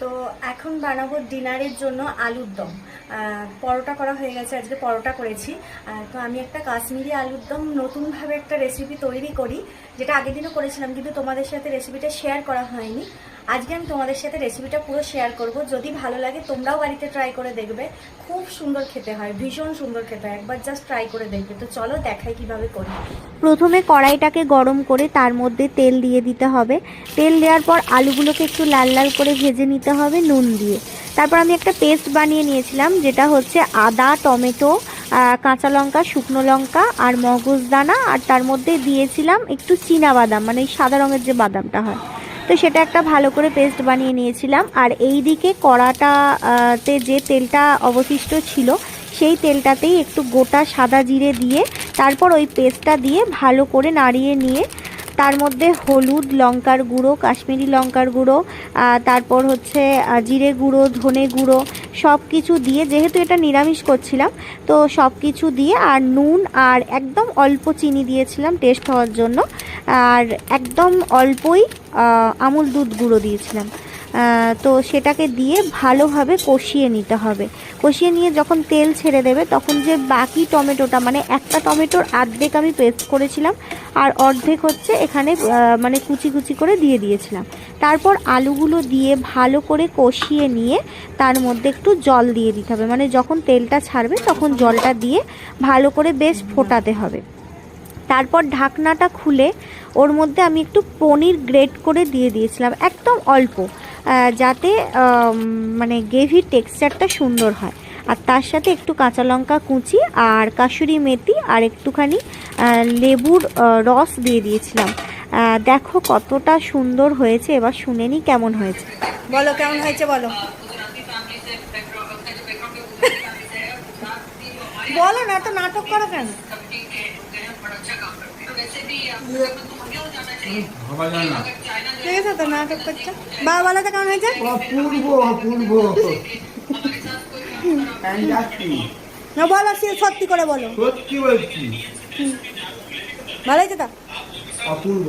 তো এখন বানাবো ডিনারের জন্য আলুর দম। পরোটা করা হয়ে গেছে, আজকে পরোটা করেছি। তো আমি একটা কাশ্মীরি আলুর দম নতুনভাবে একটা রেসিপি তৈরি করি, যেটা আগের দিনও করেছিলাম, কিন্তু তোমাদের সাথে রেসিপিটা শেয়ার করা হয়নি। আজকে আমি তোমাদের সাথে রেসিপিটা পুরো শেয়ার করব। যদি ভালো লাগে তোমরাও বাড়িতে ট্রাই করে দেখবে, খুব সুন্দর খেতে হয়, ভীষণ সুন্দর খেতে হয়, একবার জাস্ট ট্রাই করে দেখবে। তো চলো দেখাই কিভাবে করি। প্রথমে কড়াইটাকে গরম করে তার মধ্যে তেল দিয়ে দিতে হবে। তেল দেওয়ার পর আলুগুলোকে একটু লাল লাল করে ভেজে নিতে হবে নুন দিয়ে। তারপর আমি একটা পেস্ট বানিয়ে নিয়েছিলাম, যেটা হচ্ছে আদা, টমেটো, কাঁচা লঙ্কা, শুকনো লঙ্কা আর মগজদানা, আর তার মধ্যে দিয়েছিলাম একটু চীনা বাদাম, মানে সাদা রঙের যে বাদামটা হয়। তো সেটা একটা ভালো করে পেস্ট বানিয়ে নিয়েছিলাম। আর এই দিকে কড়াটাতে যে তেলটা অবশিষ্ট ছিল, সেই তেলটাতেই একটু গোটা সাদা জিরে দিয়ে তারপর ওই পেস্টটা দিয়ে ভালো করে নাড়িয়ে নিয়ে তার মধ্যে হলুদ, লঙ্কার গুঁড়ো, কাশ্মীরি লঙ্কার গুঁড়ো, তারপর হচ্ছে জিরে গুঁড়ো, ধনে গুঁড়ো সব কিছু দিয়ে, যেহেতু এটা নিরামিষ করছিলাম তো সব কিছু দিয়ে, আর নুন আর একদম অল্প চিনি দিয়েছিলাম টেস্ট হওয়ার জন্য, আর একদম অল্পই আমুল দুধ গুঁড়ো দিয়েছিলাম। তো সেটাকে দিয়ে ভালোভাবে কষিয়ে নিতে হবে। কষিয়ে নিয়ে যখন তেল ছেড়ে দেবে তখন যে বাকি টমেটোটা, মানে একটা টমেটোর অর্ধেক আমি পেস্ট করেছিলাম আর অর্ধেক হচ্ছে এখানে মানে কুচি কুচি করে দিয়ে দিয়েছিলাম। তারপর আলুগুলো দিয়ে ভালো করে কষিয়ে নিয়ে তার মধ্যে একটু জল দিয়ে দিতে হবে, মানে যখন তেলটা ছাড়বে তখন জলটা দিয়ে ভালো করে বেশ ফোটাতে হবে। তারপর ঢাকনাটা খুলে ওর মধ্যে আমি একটু পনির গ্রেট করে দিয়ে দিয়েছিলাম, একদম অল্প, যাতে মানে গ্রেভির টেক্সচারটা সুন্দর হয়। আর তার সাথে একটু কাঁচা লঙ্কা কুচি আর কাসুরি মেথি আর একটুখানি লেবুর রস দিয়ে দিয়েছিলাম। দেখো কতটা সুন্দর হয়েছে, এবার শুনে নি কেমন হয়েছে। বলো কেমন হয়েছে, বলো বলো না, তো নাটক করো কেন? ঠিক আছে, তো নাটক করছো। বাবা বলো তো কেমন হয়েছে? না বলো, সত্যি করে বলো। সত্যি বলছি, ভালো হয়েছে তো? অপূর্ব।